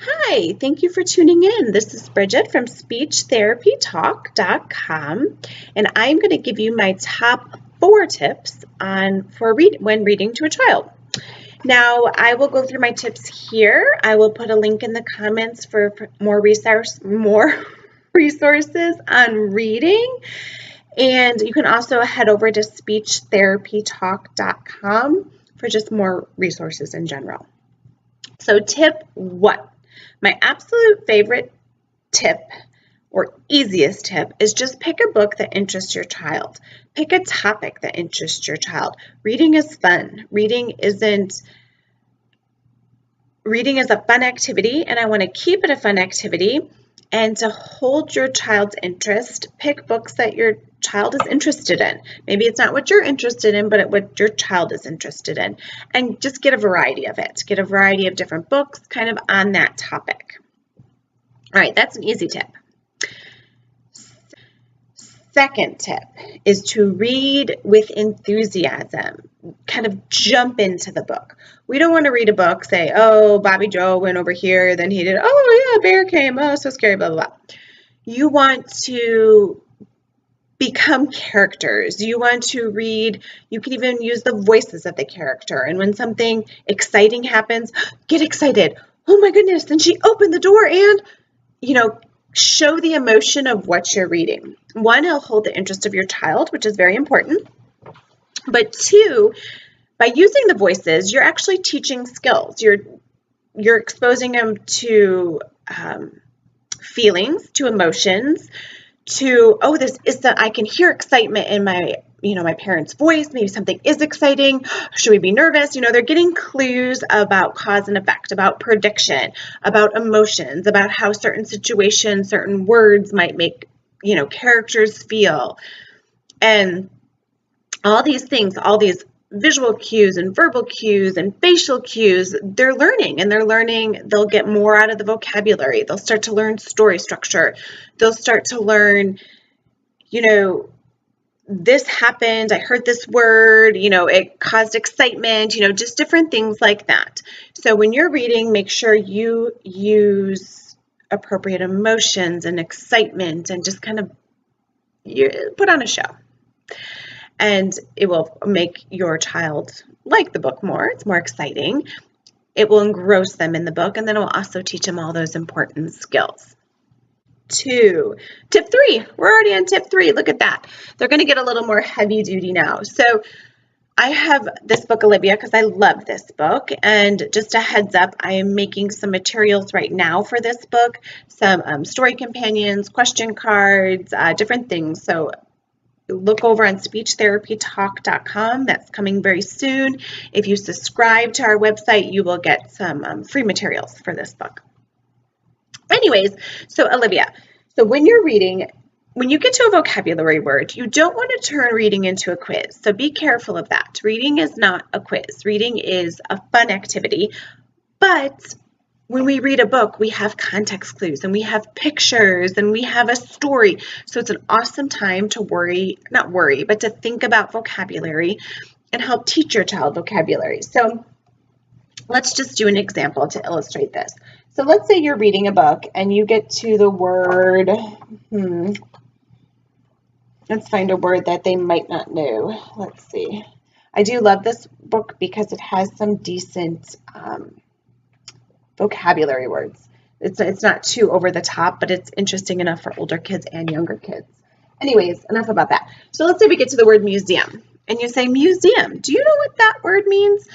Hi, thank you for tuning in. This is Bridget from SpeechTherapyTalk.com, and I'm going to give you my top 4 tips when reading to a child. Now, I will go through my tips here. I will put a link in the comments for more resources on reading, and you can also head over to SpeechTherapyTalk.com for just more resources in general. So, tip 1. My absolute favorite tip or easiest tip is just pick a book that interests your child. Pick a topic that interests your child. Reading is fun. Reading is a fun activity, and I want to keep it a fun activity. And to hold your child's interest, pick books that your child is interested in. Maybe it's not what you're interested in, but what your child is interested in. And just get a variety of it. Get a variety of different books kind of on that topic. All right, that's an easy tip. Second tip is to read with enthusiasm. Kind of jump into the book. We don't want to read a book, say, oh, Bobby Joe went over here, then he did, oh, yeah, bear came, oh, so scary, blah, blah, blah. You want to become characters. You want to read, you can even use the voices of the character. And when something exciting happens, get excited. Oh, my goodness, then she opened the door and, show the emotion of what you're reading. 1, it'll hold the interest of your child, which is very important. But 2, by using the voices, you're actually teaching skills. You're exposing them to feelings, to emotions, to, oh, I can hear excitement in my parent's voice. Maybe something is exciting. Should we be nervous? They're getting clues about cause and effect, about prediction, about emotions, about how certain situations, certain words might make, characters feel. And all these things, all these visual cues and verbal cues and facial cues, they're learning, they'll get more out of the vocabulary. They'll start to learn story structure. They'll start to learn, this happened, I heard this word, it caused excitement, just different things like that. So when you're reading, make sure you use appropriate emotions and excitement and just kind of put on a show. And it will make your child like the book more. It's more exciting. It will engross them in the book, and then it will also teach them all those important skills. 2. Tip 3. We're already on tip 3. Look at that. They're going to get a little more heavy duty now. So I have this book, Olivia, because I love this book. And just a heads up, I am making some materials right now for this book, some story companions, question cards, different things. So look over on SpeechTherapyTalk.com. That's coming very soon. If you subscribe to our website, you will get some free materials for this book. Anyways, so Olivia, so when you're reading, when you get to a vocabulary word, you don't want to turn reading into a quiz. So be careful of that. Reading is not a quiz. Reading is a fun activity. But when we read a book, we have context clues and we have pictures and we have a story. So it's an awesome time to to think about vocabulary and help teach your child vocabulary. So let's just do an example to illustrate this. So let's say you're reading a book and you get to the word, let's find a word that they might not know. Let's see. I do love this book because it has some decent vocabulary words. It's not too over the top, but it's interesting enough for older kids and younger kids. Anyways, enough about that. So let's say we get to the word museum and you say museum. Do you know what that word means?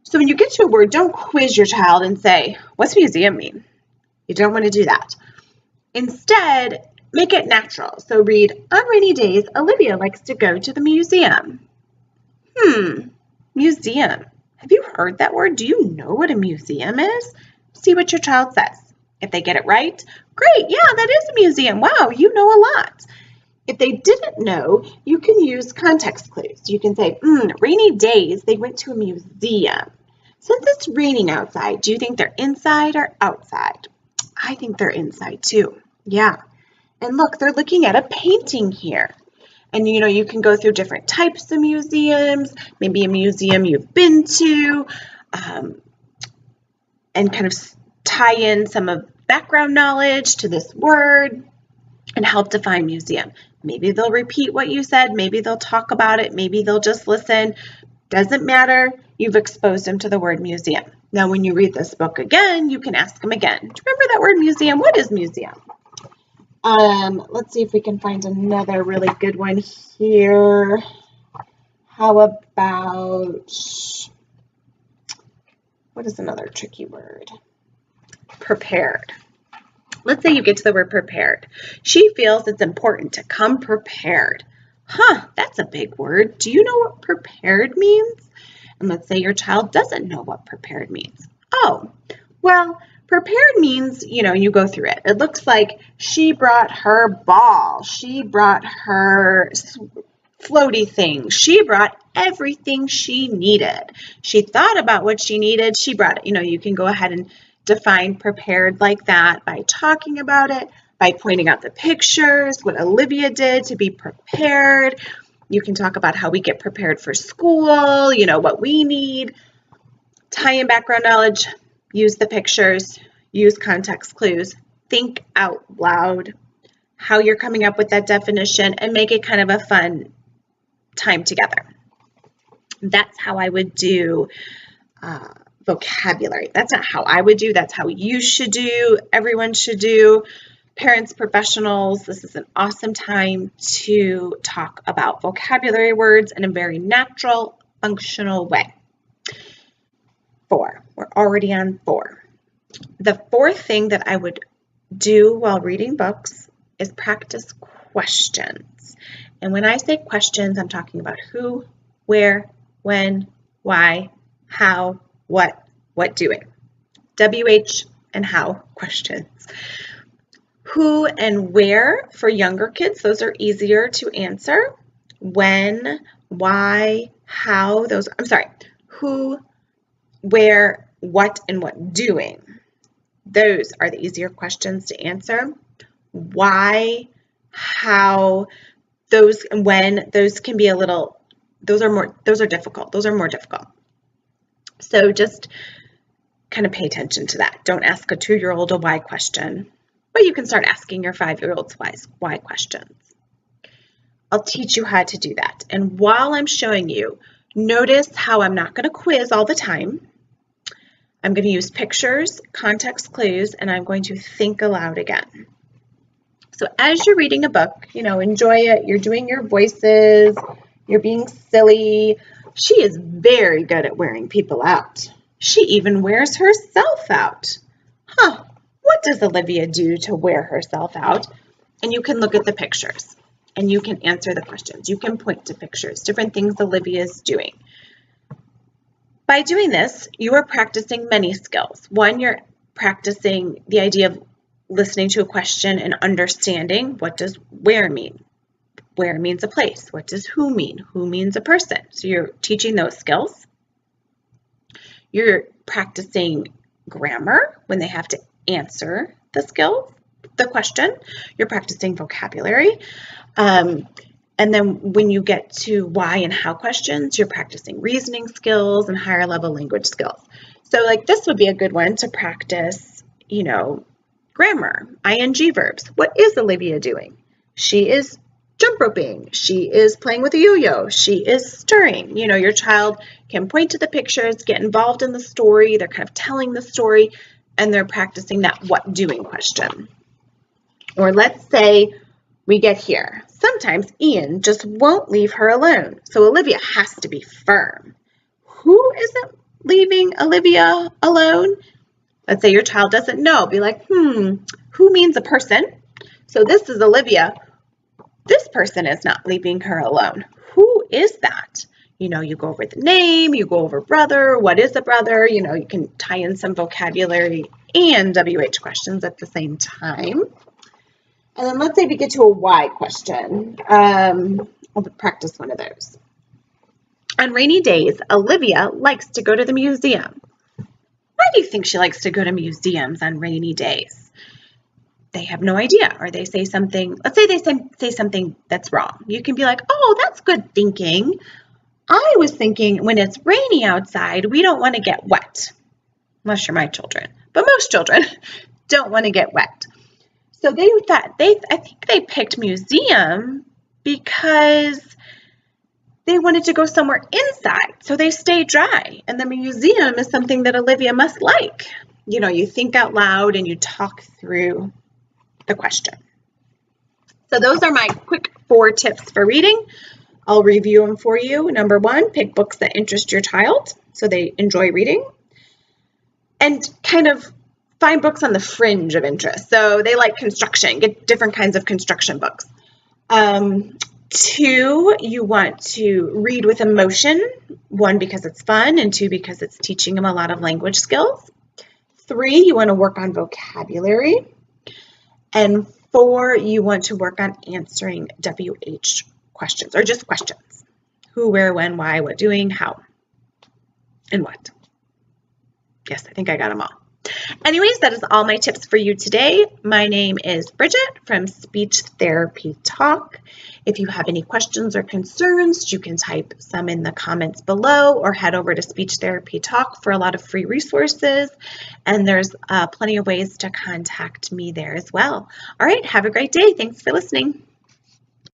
So when you get to a word, don't quiz your child and say, what's museum mean? You don't want to do that. Instead, make it natural. So read, on rainy days, Olivia likes to go to the museum. Museum. Have you heard that word? Do you know what a museum is? See what your child says. If they get it right, great. Yeah, that is a museum. Wow, you know a lot. If they didn't know, you can use context clues. You can say, rainy days, they went to a museum. Since it's raining outside, do you think they're inside or outside? I think they're inside too. Yeah. And look, they're looking at a painting here. And, you can go through different types of museums, maybe a museum you've been to, and kind of tie in some of background knowledge to this word and help define museum. Maybe they'll repeat what you said. Maybe they'll talk about it. Maybe they'll just listen. Doesn't matter. You've exposed them to the word museum. Now, when you read this book again, you can ask them again. Do you remember that word museum? What is museum? Let's see if we can find another really good one here. How about, what is another tricky word? Prepared. Let's say you get to the word prepared. She feels it's important to come prepared. That's a big word. Do you know what prepared means? And let's say your child doesn't know what prepared means. Oh, well, prepared means, you go through it. It looks like she brought her ball. She brought her floaty thing. She brought everything she needed. She thought about what she needed. She brought it. You can go ahead and define prepared like that by talking about it, by pointing out the pictures, what Olivia did to be prepared. You can talk about how we get prepared for school, what we need. Tie in background knowledge, use the pictures, use context clues, think out loud how you're coming up with that definition, and make it kind of a fun time together. That's how I would do vocabulary. That's not how I would do. That's how you should do. Everyone should do. Parents, professionals, this is an awesome time to talk about vocabulary words in a very natural, functional way. 4. We're already on 4. The fourth thing that I would do while reading books is practice questions. And when I say questions, I'm talking about who, where, when, why, how, what doing. WH and how questions. Who and where for younger kids, those are easier to answer. When, why, how, who, where, what, and what doing. Those are the easier questions to answer. Why, how, those, and when, those can be those are difficult. Those are more difficult. So just kind of pay attention to that. Don't ask a 2-year-old a why question, but you can start asking your 5-year-olds why questions. I'll teach you how to do that. And while I'm showing you, notice how I'm not going to quiz all the time. I'm going to use pictures, context clues, and I'm going to think aloud again. So as you're reading a book, enjoy it. You're doing your voices. You're being silly. She is very good at wearing people out. She even wears herself out. What does Olivia do to wear herself out? And you can look at the pictures and you can answer the questions. You can point to pictures, different things Olivia is doing. By doing this, you are practicing many skills. One, you're practicing the idea of listening to a question and understanding, what does where mean? Where means a place. What does who mean? Who means a person. So you're teaching those skills. You're practicing grammar when they have to answer the question. You're practicing vocabulary. And then when you get to why and how questions, you're practicing reasoning skills and higher level language skills. So this would be a good one to practice, grammar, ing verbs. What is Olivia doing? She is jump roping. She is playing with a yo-yo. She is stirring. Your child can point to the pictures, get involved in the story. They're kind of telling the story, and they're practicing that what doing question. Or let's say we get here. Sometimes Ian just won't leave her alone. So Olivia has to be firm. Who isn't leaving Olivia alone? Let's say your child doesn't know. Be like, who means a person? So this is Olivia. This person is not leaving her alone. Who is that? You go over the name, you go over brother, what is a brother? You can tie in some vocabulary and WH questions at the same time. And then let's say we get to a why question. I'll practice one of those. On rainy days, Olivia likes to go to the museum. Why do you think she likes to go to museums on rainy days? They have no idea, or they say something, let's say they say something that's wrong. You can be like, oh, that's good thinking. I was thinking when it's rainy outside, we don't want to get wet. unless you're my children, but most children don't want to get wet. So I think they picked museum because they wanted to go somewhere inside, so they stay dry. And the museum is something that Olivia must like. You know, you think out loud and you talk through the question. So those are my quick 4 tips for reading. I'll review them for you. Number 1, pick books that interest your child so they enjoy reading. And kind of find books on the fringe of interest. So they like construction, get different kinds of construction books. 2, you want to read with emotion. 1, because it's fun, and 2, because it's teaching them a lot of language skills. 3, you want to work on vocabulary. And 4, you want to work on answering WH questions, or just questions. Who, where, when, why, what, doing, how, and what. Yes, I think I got them all. Anyways, that is all my tips for you today. My name is Bridget from Speech Therapy Talk. If you have any questions or concerns, you can type some in the comments below or head over to Speech Therapy Talk for a lot of free resources. And there's plenty of ways to contact me there as well. All right, have a great day. Thanks for listening.